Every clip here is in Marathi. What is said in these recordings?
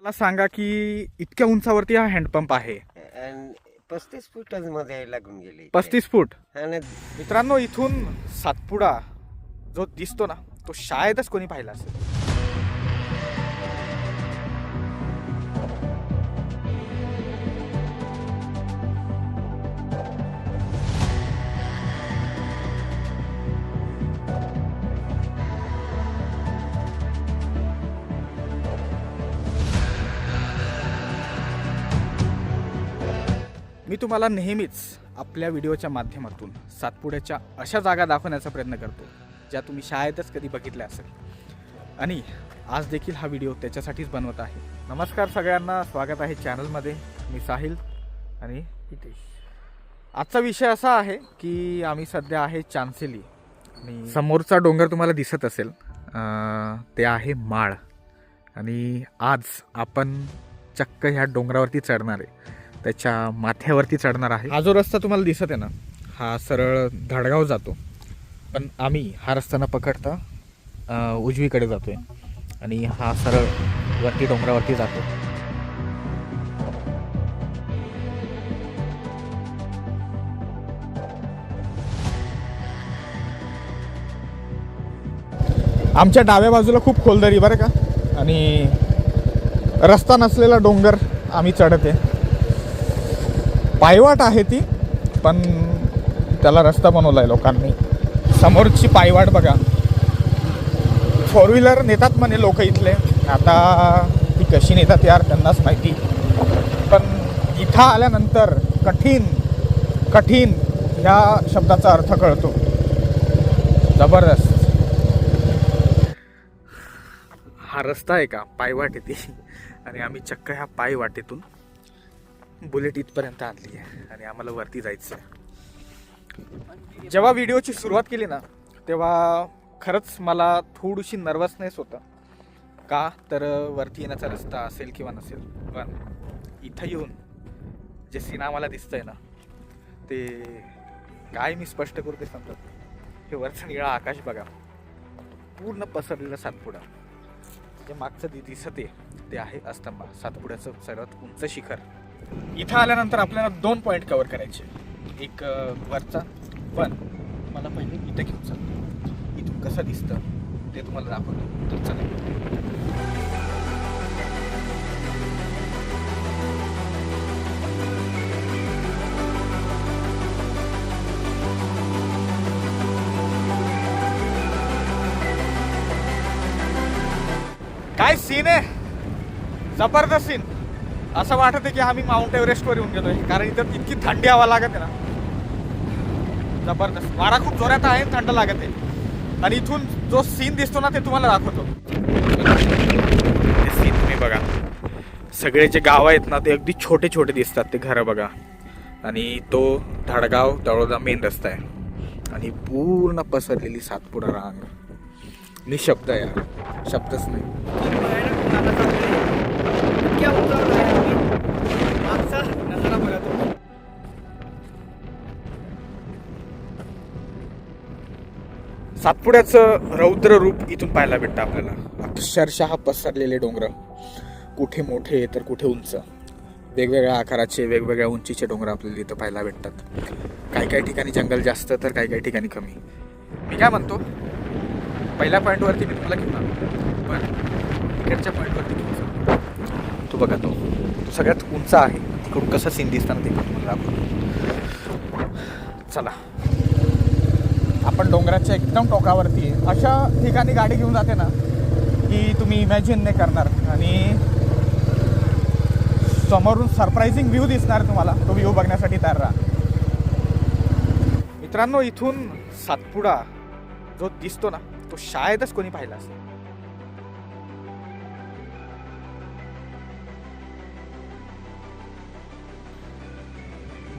मला सांगा की इतक्या उंचावरती हा हँडपंप आहे. आणि 35 फुटच मध्ये लागून गेले. 35 फूट. आणि मित्रांनो, इथून सातपुडा जो दिसतो ना, तो शायदच कोणी पाहिला असेल. मी तुम्हाला नेहमीच आपल्या व्हिडिओच्या माध्यमातून सातपुड्याच्या अशा जागा दाखवण्याचा प्रयत्न करतो ज्या तुम्ही शाळेतच कधी बघितल्या असेल, आणि आज देखील हा व्हिडिओ त्याच्यासाठीच बनवत आहे. नमस्कार सगळ्यांना, स्वागत आहे चॅनलमध्ये. मी साहिल आणि हितेश. आजचा विषय असा आहे की आम्ही सध्या आहे चांसेली आणि समोरचा डोंगर तुम्हाला दिसत असेल, ते आहे माळ. आणि आज आपण चक्क ह्या डोंगरावरती चढणार आहे, त्याच्या माथ्यावरती चढणार आहे. हा जो रस्ता तुम्हाला दिसत आहे ना, हा सरळ धडगाव जातो, पण आम्ही हा रस्ता न पकडता उजवीकडे जातोय आणि हा सरळ वरती डोंगरावरती जातो. आमच्या डाव्या बाजूला खूप खोलदरी बरं का, आणि रस्ता नसलेला डोंगर आम्ही चढते. पायवाट आहे ती, पण त्याला रस्ता बनवला आहे लोकांनी. समोरची पायवाट बघा, 4 व्हीलर नेतात म्हणे लोक इथले. आता ती कशी नेतात यार त्यांनाच माहिती, पण इथं आल्यानंतर कठीण कठीण ह्या शब्दाचा अर्थ कळतो. जबरदस्त हा रस्ता आहे का, पायवाट आहे ती, आणि आम्ही चक्क ह्या पायवाटेतून बुलेट इथपर्यंत आणली आहे आणि आम्हाला वरती जायचं आहे. जेव्हा व्हिडिओची सुरुवात केली ना, तेव्हा खरंच मला थोडीशी नर्वसनेस होता. का तर वरती येण्याचा रस्ता असेल किंवा नसेल, पण इथं येऊन जे सीन आम्हाला दिसतंय ना, ते काय मी स्पष्ट करू ते समजत. हे वरचं निळा आकाश बघा, पूर्ण पसरलेलं सातपुडा. जे मागचं दिसते ते आहे अस्तंबा, सातपुड्याचं सर्वात उंच शिखर. इथं आल्यानंतर आपल्याला 2 पॉईंट कव्हर करायचे. एक वरचा, पण मला पहिले इथं घेऊन चालतो, इथून कसं दिसतं ते तुम्हाला दाखवतो. तर चला. काय सीन आहे, जबरदस्त सीन. असं वाटत आहे की आम्ही माउंट एव्हरेस्टवर येऊन गेलोय, कारण इथं इतकी थंडी हवा लागत आहे ना, जबरदस्त. वारा खूप जोरात आहे, थंड लागत आहे. आणि इथून जो सीन दिसतो ना, ते तुम्हाला दाखवतो. ते सीन तुम्ही बघा, सगळे जे गाव आहेत ना, ते अगदी छोटे छोटे दिसतात, ते घरं बघा. आणि तो धडगाव तळोदा मेन रस्ता आहे, आणि पूर्ण पसरलेली सातपुडा रांग. निशब्द आहे यार, शब्दच नाही. सातपुड्याचं रौद्र रूप इथून पाहायला भेटतं आपल्याला. अक्षरशः पसरलेले डोंगर, कुठे मोठे तर कुठे उंच, वेगवेगळ्या आकाराचे वेगवेगळ्या उंचीचे डोंगर आपल्याला इथं पाहायला भेटतात. काही काही ठिकाणी जंगल जास्त तर काही काही ठिकाणी कमी. मी काय म्हणतो, पहिल्या पॉईंटवरती मी तुम्हाला घेऊन आलो, पण इकडच्या पॉईंटवरती घेऊन जातो. तो बघा, तो सगळ्यात उंच आहे. तिकडून कसं सीन दिसताना ते तुम्हाला दाखवतो. चला. आपण डोंगराच्या एकदम टोकावरती आहे. अशा ठिकाणी गाडी घेऊन जाते ना की तुम्ही इमॅजिन नाही करणार, आणि समोरून सरप्रायझिंग व्ह्यू दिसणार तुम्हाला. तो व्ह्यू बघण्यासाठी तयार राहा. मित्रांनो, इथून सातपुडा जो दिसतो ना, तो शायदच कोणी पाहिला असेल.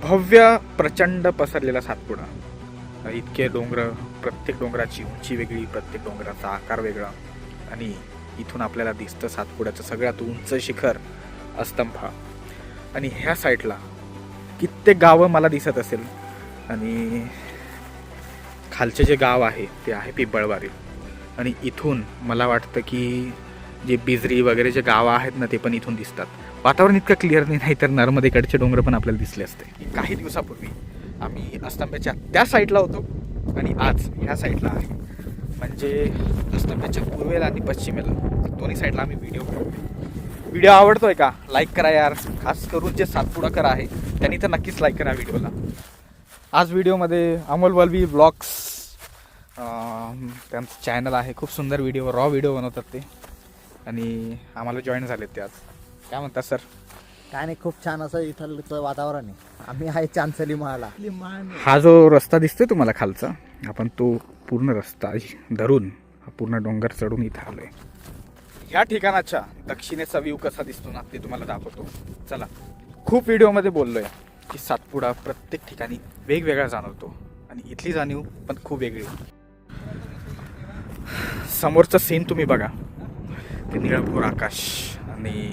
भव्य प्रचंड पसरलेला सातपुडा. इतके डोंगर, प्रत्येक डोंगराची उंची वेगळी, प्रत्येक डोंगराचा आकार वेगळा, आणि इथून आपल्याला दिसतं सातपुड्याचं सगळ्यात उंच शिखर अस्तंभा. आणि ह्या साईडला कित्येक गावं मला दिसत असेल, आणि खालचे जे गाव आहे ते आहे पिंपळवारी. आणि इथून मला वाटतं की जे बिजरी वगैरे जे गावं आहेत ना ते पण इथून दिसतात. वातावरण इतकं क्लिअर नाही तर नर्मदेकडचे डोंगर पण आपल्याला दिसले असते. काही दिवसापूर्वी आम्ही अस्तंब्याच्या त्या साईडला होतो आणि आज ह्या साईडला आहे. म्हणजे अस्तंब्याच्या पूर्वेला आणि पश्चिमेला दोन्ही साईडला आम्ही व्हिडिओ करतो. व्हिडिओ आवडतोय का? लाईक करा यार. खास करून जे सातपुडाकर आहे त्यांनी तर नक्कीच लाईक करा व्हिडिओला. आज व्हिडिओमध्ये अमोल वल्वी ब्लॉग्स त्यांचं चॅनल आहे. खूप सुंदर व्हिडिओ, रॉ व्हिडिओ बनवतात ते आणि आम्हाला जॉईन झालेत ते आज. काय म्हणतात सर? काय नाही, खूप छान असं इथलं वातावरण आहे. आम्ही आहे चांचली महाला. हा जो रस्ता दिसतोय तुम्हाला खालचा, आपण तो पूर्ण रस्ता धरून पूर्ण डोंगर चढून इथं आलोय. ह्या ठिकाणाच्या दक्षिणेचा व्ह्यू कसा दिसतो ना ते तुम्हाला दाखवतो. चला. खूप व्हिडिओमध्ये बोललोय की सातपुडा प्रत्येक ठिकाणी वेगवेगळा जाणवतो आणि इथली जाणीव पण खूप वेगळी. समोरचं सीन तुम्ही बघा, ते निळभोर आकाश आणि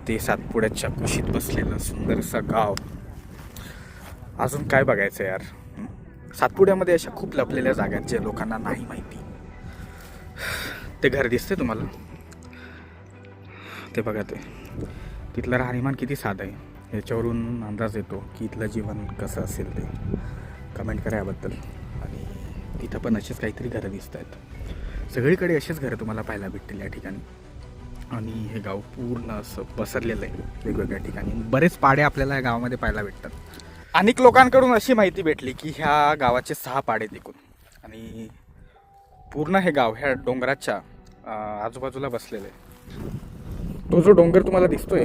ते सातपुड्याच्या कुशीत बसलेलं सुंदरसं गाव. अजून काय बघायचं यार? सातपुड्यामध्ये अशा खूप लपलेल्या जागा आहेत जे लोकांना नाही माहिती. ते घर दिसते तुम्हाला, ते बघा. ते तिथलं राहणीमान किती साधं आहे याच्यावरून अंदाज येतो की इथलं जीवन कसं असेल. ते कमेंट करा याबद्दल. आणि तिथं पण असेच काहीतरी घरं दिसत आहेत. सगळीकडे असेच घरं तुम्हाला पाहायला भेटतील या ठिकाणी. आणि हे गाव पूर्ण असं पसरलेलं आहे वेगवेगळ्या ठिकाणी. बरेच पाडे आपल्याला या गावामध्ये पाहायला भेटतात. अनेक लोकांकडून अशी माहिती भेटली की ह्या गावाचे 6 पाडे एकूण आणि पूर्ण हे गाव ह्या डोंगराच्या आजूबाजूला बसलेलं आहे. तो जो डोंगर तुम्हाला दिसतोय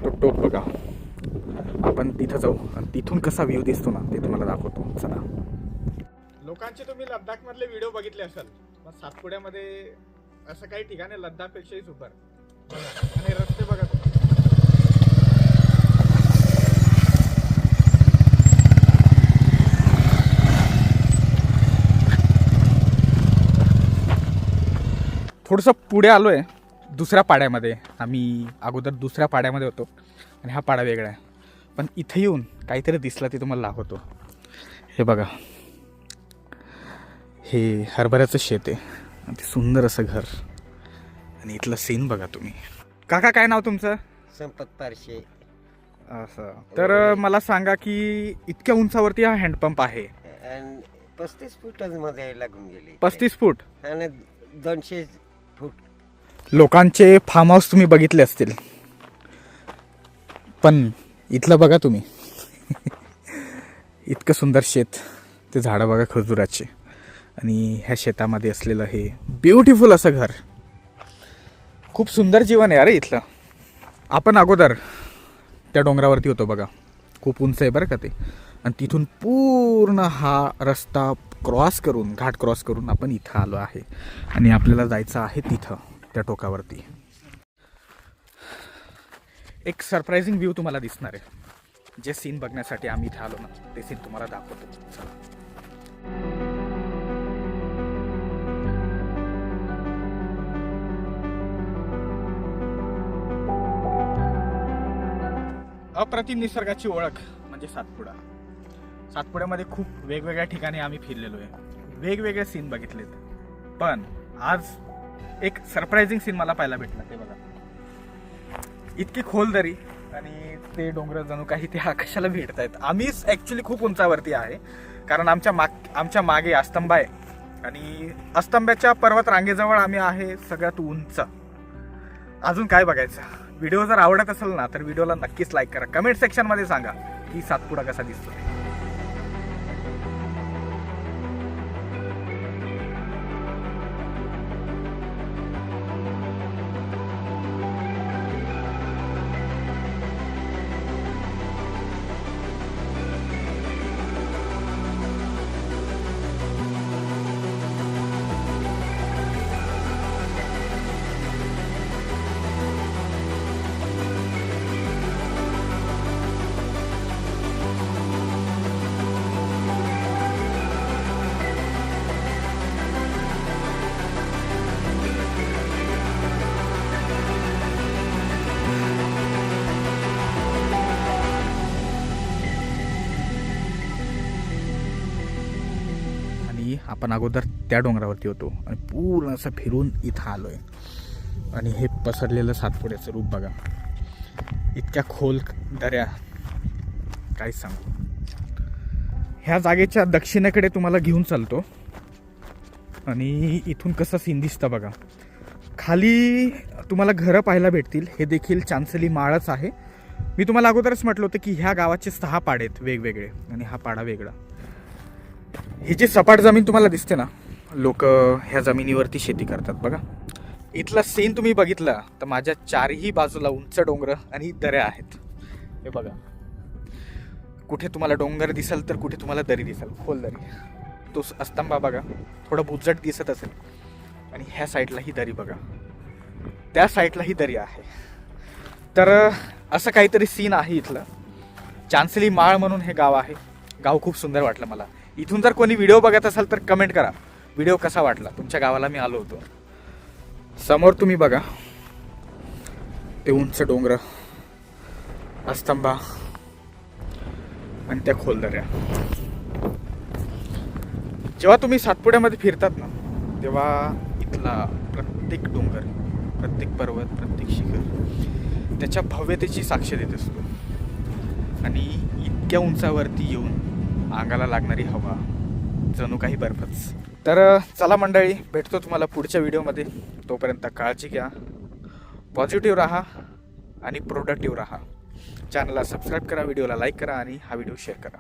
तो टोक बघा. आपण तिथं जाऊ आणि तिथून कसा व्ह्यू दिसतो ना ते तुम्हाला दाखवतो. चला. लोकांचे तुम्ही लद्दाख मधले व्हिडिओ बघितले असाल, पण सातपुड्यामध्ये असं काही ठिकाणी लद्दाखपेक्षाही सुपर आणि रस्ते बघा. थोडंसं पुढे आलो आहे दुसऱ्या पाड्यामध्ये. आम्ही अगोदर दुसऱ्या पाड्यामध्ये होतो आणि हा पाडा वेगळा आहे. पण इथे येऊन काहीतरी दिसलं ते तुम्हाला दाखवतो. हे बघा, हे हरभऱ्याचं शेत आहे आणि ते सुंदर असं घर आणि इथलं सीन बघा तुम्ही. काका काय नाव तुमचं? संपत पारशे. असं तर मला सांगा की इतक्या उंचावरती हा हँडपंप आहे. आणि 35 फुटांमध्ये लागून गेले. 35 फूट आणि 200 फूट. लोकांचे फार्म हाऊस तुम्ही बघितले असतील, पण इथलं बघा तुम्ही. इतकं सुंदर शेत, ते झाडं बघा खजुराचे आणि ह्या शेतामध्ये असलेलं हे ब्युटिफुल असं घर. खूप सुंदर जीवन आहे अरे इथलं. आपण अगोदर त्या डोंगरावरती होतो बघा, खूप उंच आहे बरं का ते. आणि तिथून पूर्ण हा रस्ता क्रॉस करून, घाट क्रॉस करून आपण इथं आलो आहे आणि आपल्याला जायचं आहे तिथं त्या टोकावरती. एक सरप्राइझिंग व्ह्यू तुम्हाला दिसणार आहे. जे सीन बघण्यासाठी आम्ही इथे आलो ना ते सीन तुम्हाला दाखवतो. चला. अप्रतिम निसर्गाची ओळख म्हणजे सातपुडा. सातपुड्यामध्ये खूप वेगवेगळ्या ठिकाणी आम्ही फिरलेलो आहे, वेगवेगळे सीन बघितलेत. पण आज एक सरप्राइझिंग सीन मला पाहायला भेटला. ते बघा, इतकी खोल दरी आणि ते डोंगर जणू काही ते आकाशाला भेटत आहेत. आम्हीच ॲक्च्युली खूप उंचावरती आहे कारण आमच्या मागे अस्तंब आहे आणि अस्तंब्याच्या पर्वत रांगेजवळ आम्ही आहे सगळ्यात उंच. अजून काय बघायचं? व्हिडिओ जर आवडत असेल ना तर व्हिडिओला नक्कीच लाईक करा. कमेंट सेक्शनमध्ये सांगा की सातपुडा कसा दिसतो. आपण अगोदर त्या डोंगरावरती होतो आणि पूर्ण असं फिरून इथं आलोय. आणि हे पसरलेलं सातपुड्याचं रूप बघा. इतक्या खोल दऱ्या, काय सांगू. ह्या जागेच्या दक्षिणेकडे तुम्हाला घेऊन चालतो आणि इथून कसं सीन दिसतं बघा. खाली तुम्हाला घरं पाहायला भेटतील. हे देखील चांचली माळच आहे. मी तुम्हाला अगोदरच म्हटलं होतं की ह्या गावाचे 6 पाडे आहेत वेगवेगळे आणि हा पाडा वेगळा. ही जी सपाट जमीन तुम्हाला दिसते ना, लोक ह्या जमिनीवरती शेती करतात बघा. इथला सीन तुम्ही बघितला तर माझ्या चारही बाजूला उंच डोंगर आणि दऱ्या आहेत. हे बघा, कुठे तुम्हाला डोंगर दिसेल तर कुठे तुम्हाला दरी दिसेल, खोल दरी. तो स्तंभा बघा, थोडं बुजट दिसत असेल. आणि ह्या साईडला ही दरी बघा, त्या साईडला ही दरी आहे. तर असं काहीतरी सीन आहे इथलं. चांचली माळ म्हणून हे गाव आहे. गाव खूप सुंदर वाटलं मला. इथून जर कोणी व्हिडिओ बघत असाल तर कमेंट करा, व्हिडिओ कसा वाटला. तुमच्या गावाला मी आलो होतो. समोर तुम्ही बघा ते उंच डोंगर, स्तंभा आणि त्या खोलदऱ्या. जेव्हा तुम्ही सातपुड्यामध्ये फिरतात ना, तेव्हा इथला प्रत्येक डोंगर, प्रत्येक पर्वत, प्रत्येक शिखर त्याच्या भव्यतेची साक्ष देत असतो. आणि इतक्या उंचावरती येऊन अंगाला लागणारी हवा जणू काही बर्फच. तर चला मंडळी, भेटतो तुम्हाला पुढच्या व्हिडिओमध्ये. तोपर्यंत काळजी घ्या, पॉझिटिव्ह राहा आणि प्रोडक्टिव्ह राहा. चॅनलला सबस्क्राईब करा, व्हिडिओला लाईक करा आणि हा व्हिडिओ शेअर करा.